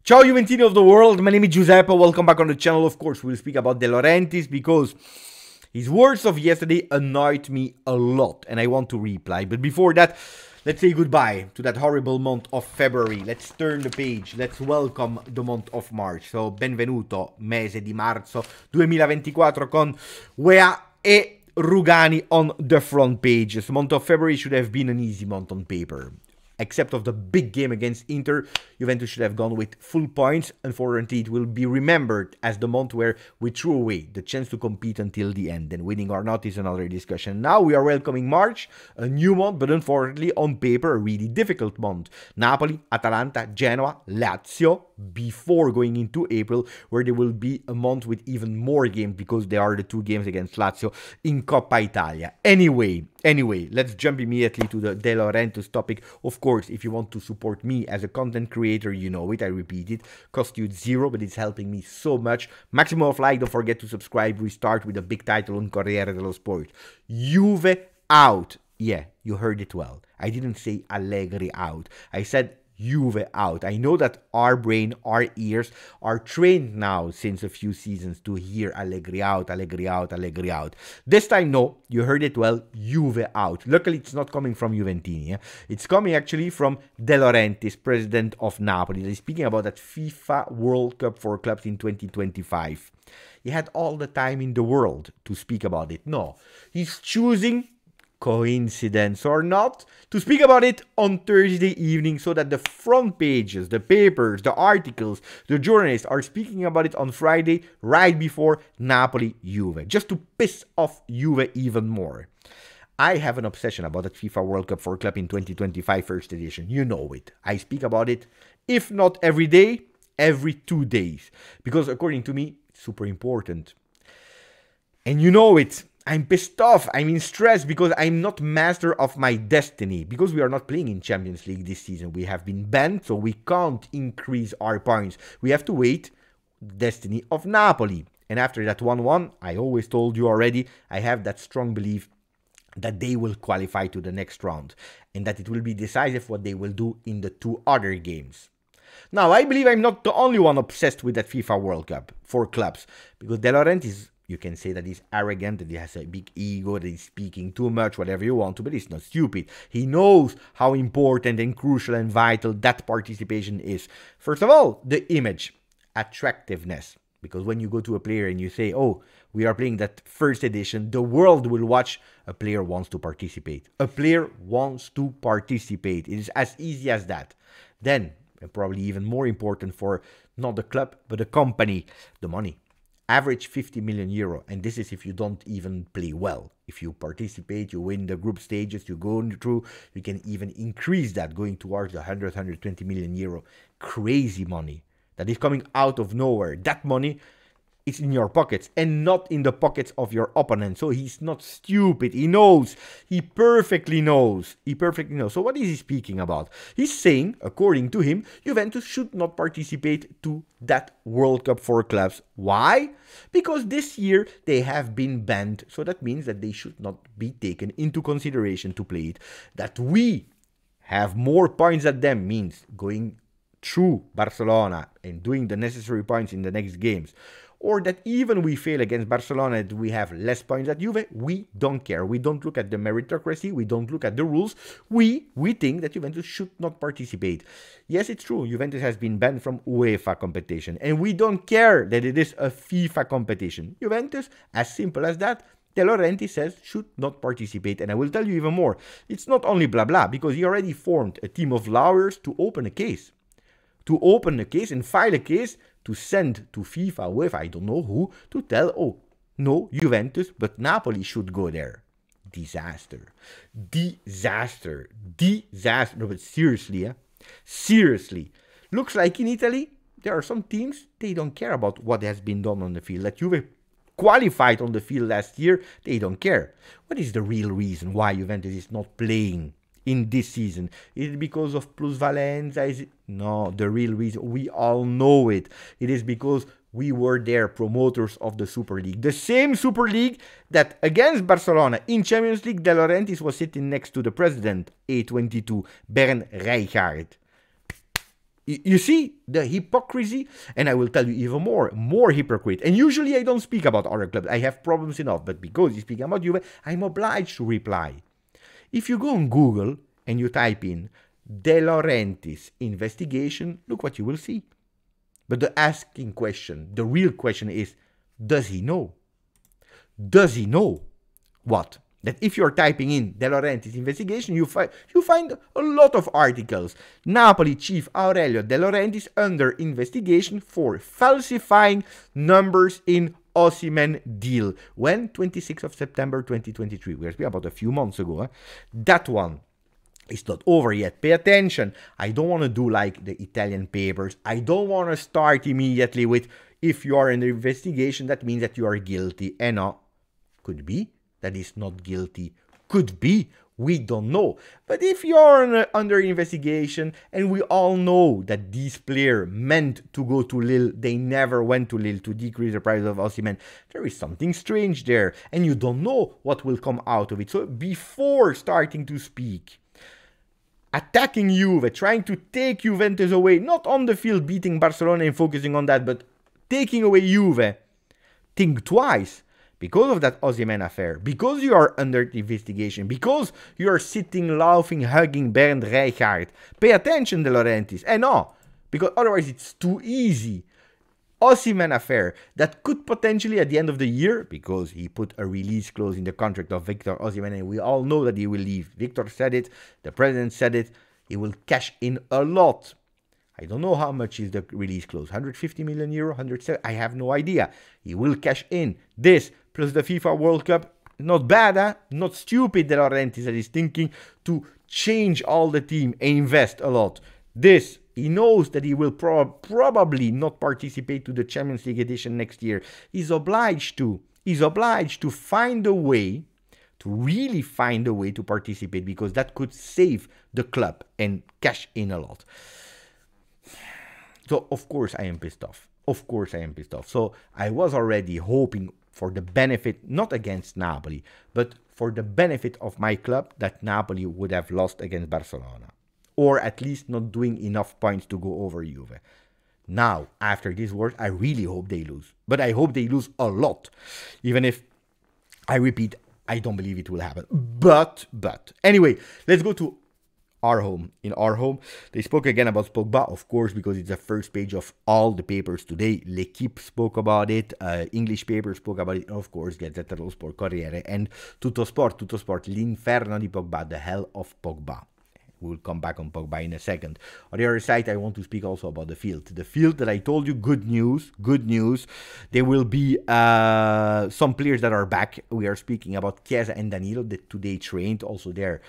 Ciao Juventini of the world, my name is Giuseppe, welcome back on the channel. Of course, we'll speak about De Laurentiis because his words of yesterday annoyed me a lot and I want to reply. But before that, let's say goodbye to that horrible month of February. Let's turn the page, let's welcome the month of March. So, benvenuto, mese di marzo 2024 con Wea e Rugani on the front page. This month of February should have been an easy month on paper. Except of the big game against Inter, Juventus should have gone with full points. Unfortunately, it will be remembered as the month where we threw away the chance to compete until the end. And winning or not is another discussion. Now we are welcoming March, a new month, but unfortunately on paper a really difficult month. Napoli, Atalanta, Genoa, Lazio, before going into April, where there will be a month with even more games because there are the two games against Lazio in Coppa Italia. Anyway, let's jump immediately to the De Laurentiis topic. Of course, if you want to support me as a content creator, you know it, I repeat it, cost you zero, but it's helping me so much. Maximum of like, don't forget to subscribe. We start with a big title on Corriere dello Sport. Juve out. Yeah, you heard it well. I didn't say Allegri out. I said Juve out. I know that our brain, our ears are trained now since a few seasons to hear Allegri out, Allegri out, Allegri out. This time, no, you heard it well, Juve out. Luckily, it's not coming from Juventini. Yeah? It's coming actually from De Laurentiis, president of Napoli. He's speaking about that FIFA World Cup for clubs in 2025. He had all the time in the world to speak about it. No, he's choosing, coincidence or not, to speak about it on Thursday evening so that the front pages, the papers, the articles, the journalists are speaking about it on Friday right before Napoli-Juve, just to piss off Juve even more. I have an obsession about that FIFA World Cup for Club in 2025 first edition. You know it. I speak about it, if not every day, every 2 days. Because according to me, it's super important. And you know it. I'm pissed off, I'm in stress because I'm not master of my destiny. Because we are not playing in Champions League this season. We have been banned, so we can't increase our points. We have to wait destiny of Napoli. And after that 1-1, I always told you already, I have that strong belief that they will qualify to the next round. And that it will be decisive what they will do in the two other games. Now, I believe I'm not the only one obsessed with that FIFA World Cup for clubs. Because De Laurentiis, you can say that he's arrogant, that he has a big ego, that he's speaking too much, whatever you want to, but he's not stupid. He knows how important and crucial and vital that participation is. First of all, the image, attractiveness. Because when you go to a player and you say, oh, we are playing that first edition, the world will watch. A player wants to participate. A player wants to participate. It is as easy as that. Then, and probably even more important for not the club, but the company, the money. Average 50 million euro, and this is if you don't even play well. If you participate, you win the group stages, you go through, you can even increase that, going towards the 120 million euro. Crazy money that is coming out of nowhere. That money is in your pockets and not in the pockets of your opponent. So he's not stupid. He knows. He perfectly knows. So what is he speaking about? He's saying, according to him, Juventus should not participate to that World Cup for clubs. Why? Because this year they have been banned. So that means that they should not be taken into consideration to play it. That we have more points than them means going through Barcelona and doing the necessary points in the next games. Or that even we fail against Barcelona and we have less points at Juve, we don't care. We don't look at the meritocracy, we don't look at the rules. We think that Juventus should not participate. Yes, it's true, Juventus has been banned from UEFA competition. And we don't care that it is a FIFA competition. Juventus, as simple as that, De Laurentiis says should not participate. And I will tell you even more. It's not only blah blah, because he already formed a team of lawyers to open a case. To open a case and file a case to send to FIFA with I don't know who to tell, oh, no, Juventus, but Napoli should go there. Disaster. Disaster. Disaster. No, but seriously, seriously. Looks like in Italy, there are some teams, they don't care about what has been done on the field. Like Juve qualified on the field last year, they don't care. What is the real reason why Juventus is not playing in this season? Is it because of plusvalenza? Is it? No, the real reason, we all know it. It is because we were there, promoters of the Super League. The same Super League that against Barcelona in Champions League, De Laurentiis was sitting next to the president, A22, Bernd Rijkaard. You see the hypocrisy? And I will tell you even more hypocrite. And usually I don't speak about other clubs. I have problems enough. But because you're speaking about Juve, I'm obliged to reply. If you go on Google and you type in De Laurentiis investigation, look what you will see. But the asking question, the real question is, does he know? Does he know what? That if you're typing in De Laurentiis investigation, you find a lot of articles. Napoli chief Aurelio De Laurentiis under investigation for falsifying numbers in Osimhen deal. When? 26th of September 2023. We're speaking about a few months ago. That one is not over yet. Pay attention. I don't want to do like the Italian papers. I don't want to start immediately with, if you are in the investigation, that means that you are guilty. And no, could be that is not guilty. Could be. We don't know. But if you're under investigation, and we all know that these players meant to go to Lille, they never went to Lille to decrease the price of Osimhen, there is something strange there. And you don't know what will come out of it. So before starting to speak, attacking Juve, trying to take Juventus away, not on the field beating Barcelona and focusing on that, but taking away Juve, think twice. Because of that Osimhen affair, because you are under investigation, because you are sitting, laughing, hugging Bernd Rijkaard, pay attention, De Laurentiis. And no, because otherwise it's too easy. Osimhen affair that could potentially at the end of the year, because he put a release clause in the contract of Victor Osimhen, and we all know that he will leave. Victor said it, the president said it, he will cash in a lot. I don't know how much is the release clause, 150 million euro, 170, I have no idea. He will cash in this, plus the FIFA World Cup. Not bad, huh? Not stupid, De Laurentiis, that is thinking to change all the team and invest a lot. This, he knows that he will probably not participate to the Champions League edition next year. He's obliged to. He's obliged to find a way, to really find a way to participate, because that could save the club and cash in a lot. So, of course, I am pissed off. Of course, I am pissed off. So, I was already hoping for the benefit, not against Napoli, but for the benefit of my club, that Napoli would have lost against Barcelona. Or at least not doing enough points to go over Juve. Now, after this work, I really hope they lose. But I hope they lose a lot. Even if, I repeat, I don't believe it will happen. But, anyway, let's go to our home. In our home, they spoke again about Pogba, of course, because it's the first page of all the papers today. L'Equipe spoke about it, English papers spoke about it, and of course, Gazzetta dello Sport, Corriere, and Tutto Sport, l'inferno di Pogba, the hell of Pogba. We'll come back on Pogba in a second. On the other side, I want to speak also about the field. The field that I told you, good news, good news. There will be some players that are back. We are speaking about Chiesa and Danilo that today trained, also there.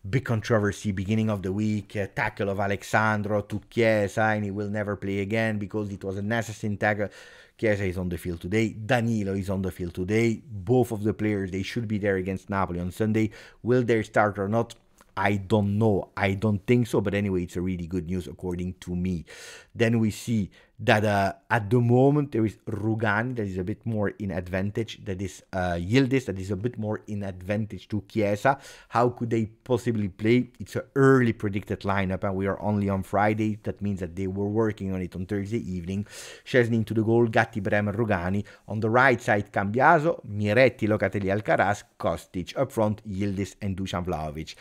Big controversy, beginning of the week, tackle of Alexandro to Chiesa, and he will never play again because it was an assassin tackle. Chiesa is on the field today. Danilo is on the field today. Both of the players, they should be there against Napoli on Sunday. Will they start or not? I don't know. I don't think so. But anyway, it's a really good news according to me. Then we see that at the moment there is Rugani that is a bit more in advantage. That is Yildiz that is a bit more in advantage to Chiesa. How could they possibly play? It's an early predicted lineup and we are only on Friday. That means that they were working on it on Thursday evening. Szczesny into the goal, Gatti, Bremer, Rugani. On the right side, Cambiaso, Miretti, Locatelli, Alcaraz, Kostic. Up front, Yildiz and Dusan Vlahovic.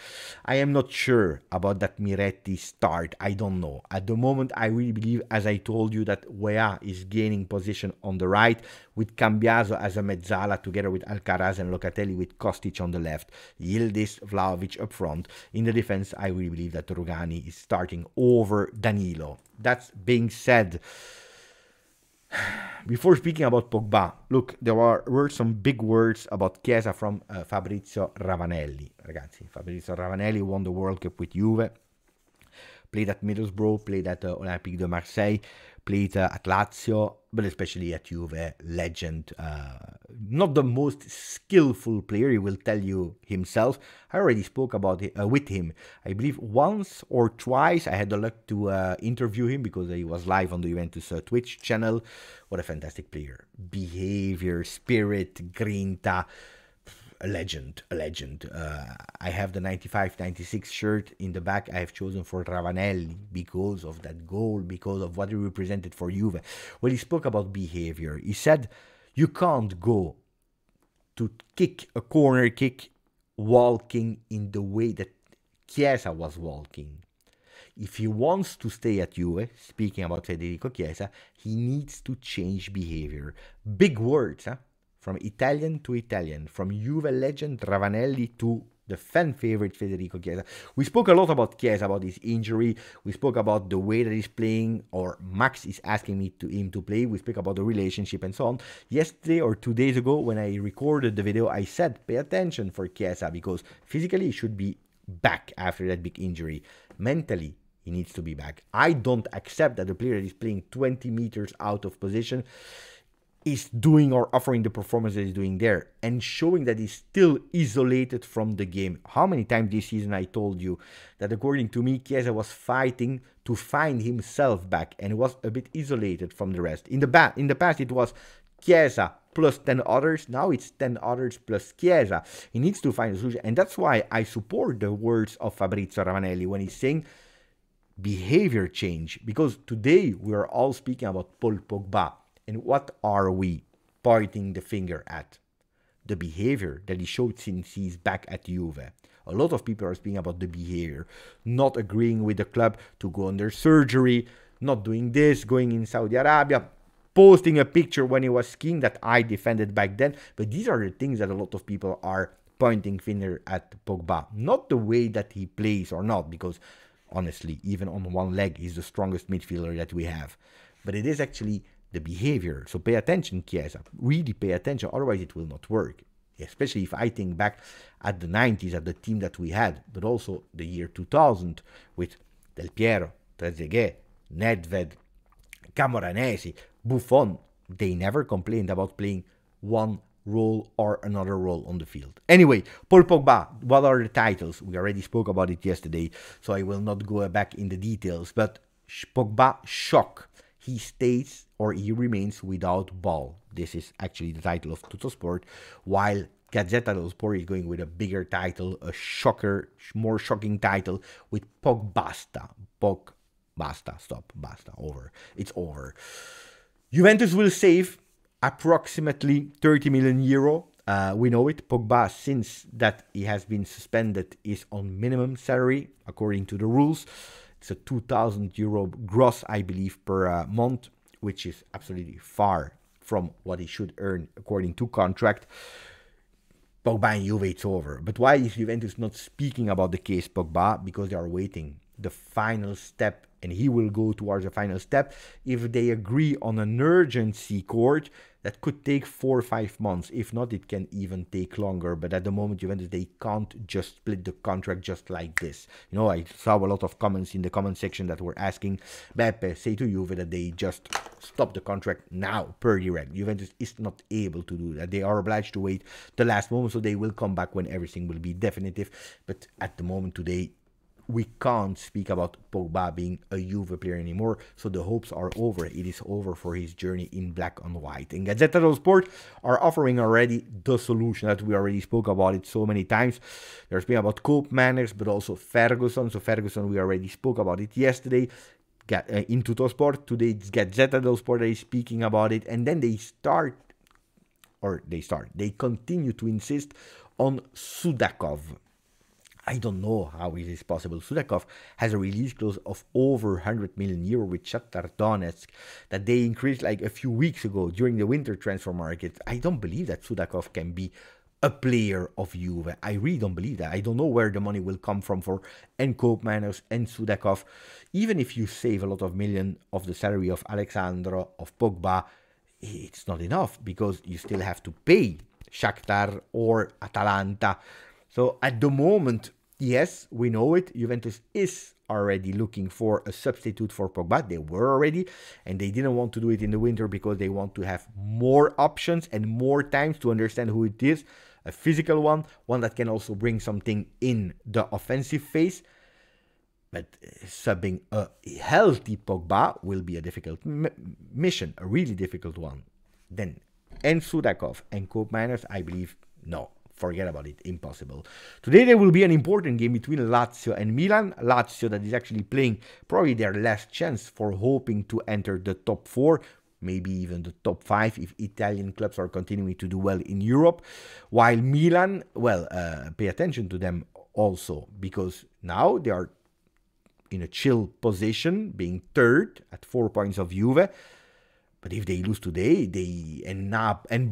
I am not sure about that Miretti start. I don't know. At the moment, I really believe, as I told you, that Weah is gaining position on the right with Cambiaso as a mezzala together with Alcaraz and Locatelli with Kostic on the left. Yildiz, Vlahovic up front. In the defense, I really believe that Rugani is starting over Danilo. That's being said, before speaking about Pogba, look, there were some big words about Chiesa from Fabrizio Ravanelli. Ragazzi, Fabrizio Ravanelli won the World Cup with Juve. Played at Middlesbrough, played at Olympique de Marseille, played at Lazio, but especially at Juve, legend. Not the most skillful player, he will tell you himself. I already spoke about it with him. I believe once or twice I had the luck to interview him because he was live on the Juventus Twitch channel. What a fantastic player. Behavior, spirit, grinta. a legend, a legend. I have the 95-96 shirt in the back. I have chosen for Ravanelli because of that goal, because of what he represented for Juve. Well, he spoke about behavior. He said, you can't go to kick a corner kick walking in the way that Chiesa was walking. If he wants to stay at Juve, speaking about Federico Chiesa, he needs to change behavior. Big words, huh? From Italian to Italian, from Juve legend Ravanelli to the fan favorite Federico Chiesa. We spoke a lot about Chiesa, about his injury. We spoke about the way that he's playing, or Max is asking him to play. We spoke about the relationship and so on. Yesterday or 2 days ago, when I recorded the video, I said, pay attention for Chiesa, because physically he should be back after that big injury. Mentally, he needs to be back. I don't accept that the player that is playing 20 meters out of position is doing or offering the performance that he's doing there and showing that he's still isolated from the game. How many times this season I told you that according to me, Chiesa was fighting to find himself back and was a bit isolated from the rest. In the past, it was Chiesa plus 10 others. Now it's 10 others plus Chiesa. He needs to find a solution. And that's why I support the words of Fabrizio Ravanelli when he's saying behavior change. Because today we are all speaking about Paul Pogba. And what are we pointing the finger at? The behavior that he showed since he's back at Juve. A lot of people are speaking about the behavior. Not agreeing with the club to go under surgery. Not doing this, going in Saudi Arabia. Posting a picture when he was skiing that I defended back then. But these are the things that a lot of people are pointing finger at Pogba. Not the way that he plays or not. Because honestly, even on one leg, he's the strongest midfielder that we have. But it is actually the behavior. So pay attention, Chiesa. Really pay attention, otherwise it will not work. Especially if I think back at the 90s, at the team that we had, but also the year 2000 with Del Piero, Trezeguet, Nedved, Camoranesi, Buffon. They never complained about playing one role or another role on the field. Anyway, Paul Pogba, what are the titles? We already spoke about it yesterday, so I will not go back in the details, but Pogba shock. He stays or he remains without ball. This is actually the title of Tuttosport, while Gazzetta dello Sport is going with a bigger title, a shocker, more shocking title with Pogbasta. Pogbasta, stop, basta, over. It's over. Juventus will save approximately 30 million euro. We know it. Pogba, since that he has been suspended, is on minimum salary according to the rules. It's a 2,000 euro gross, I believe, per month, which is absolutely far from what he should earn according to contract. Pogba and Juve, it's over. But why is Juventus not speaking about the case Pogba? Because they are waiting the final step, and he will go towards the final step if they agree on an urgency court that could take 4 or 5 months. If not, it can even take longer. But at the moment, Juventus, they can't just split the contract just like this. You know, I saw a lot of comments in the comment section that were asking Beppe, say to Juve that they just stop the contract now per direct. Juventus is not able to do that. They are obliged to wait the last moment, so they will come back when everything will be definitive. But at the moment today, we can't speak about Pogba being a Juve player anymore, so the hopes are over. It is over for his journey in black and white. And Gazzetta dello Sport are offering already the solution that we already spoke about it so many times. They're speaking about Cope Manners, but also Ferguson. So Ferguson, we already spoke about it yesterday in Tuttosport. Today it's Gazzetta dello Sport that is speaking about it, and then they continue to insist on Sudakov. I don't know how it is possible. Sudakov has a release clause of over 100 million euro with Shakhtar Donetsk that they increased like a few weeks ago during the winter transfer market. I don't believe that Sudakov can be a player of Juve. I really don't believe that. I don't know where the money will come from for Cope Manners and Sudakov. Even if you save a lot of million of the salary of Alexandro, of Pogba, it's not enough because you still have to pay Shakhtar or Atalanta. So at the moment, yes, we know it. Juventus is already looking for a substitute for Pogba. They were already, and they didn't want to do it in the winter because they want to have more options and more times to understand who it is. A physical one that can also bring something in the offensive phase. But subbing a healthy Pogba will be a difficult mission, a really difficult one. Then, and Sudakov and Cope Manners, I believe, no. forget about it, impossible. Today there will be an important game between Lazio and Milan. Lazio that is actually playing probably their last chance for hoping to enter the top 4, maybe even the top 5 if Italian clubs are continuing to do well in Europe. While Milan, well, pay attention to them also, because now they are in a chill position, being third at 4 points of Juve. But if they lose today,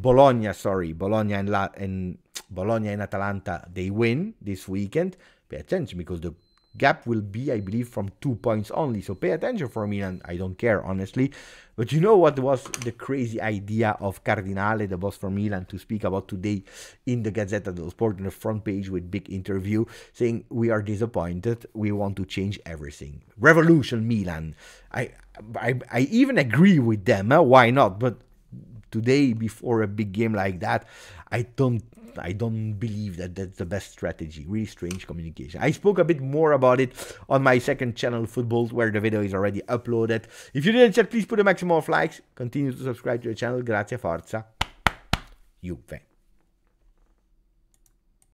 Bologna and Atalanta, they win this weekend. Pay attention, because the gap will be, I believe, from 2 points only. So pay attention for Milan. I don't care, honestly. But you know what was the crazy idea of Cardinale, the boss from Milan, to speak about today in the Gazzetta dello Sport, on the front page with big interview, saying, we are disappointed, we want to change everything. Revolution Milan. I even agree with them, why not? But today, before a big game like that, I don't believe that that's the best strategy. Really strange communication. I spoke a bit more about it on my second channel, Football, where the video is already uploaded. If you didn't yet, please put a maximum of likes. Continue to subscribe to the channel. Grazie, forza, Juve.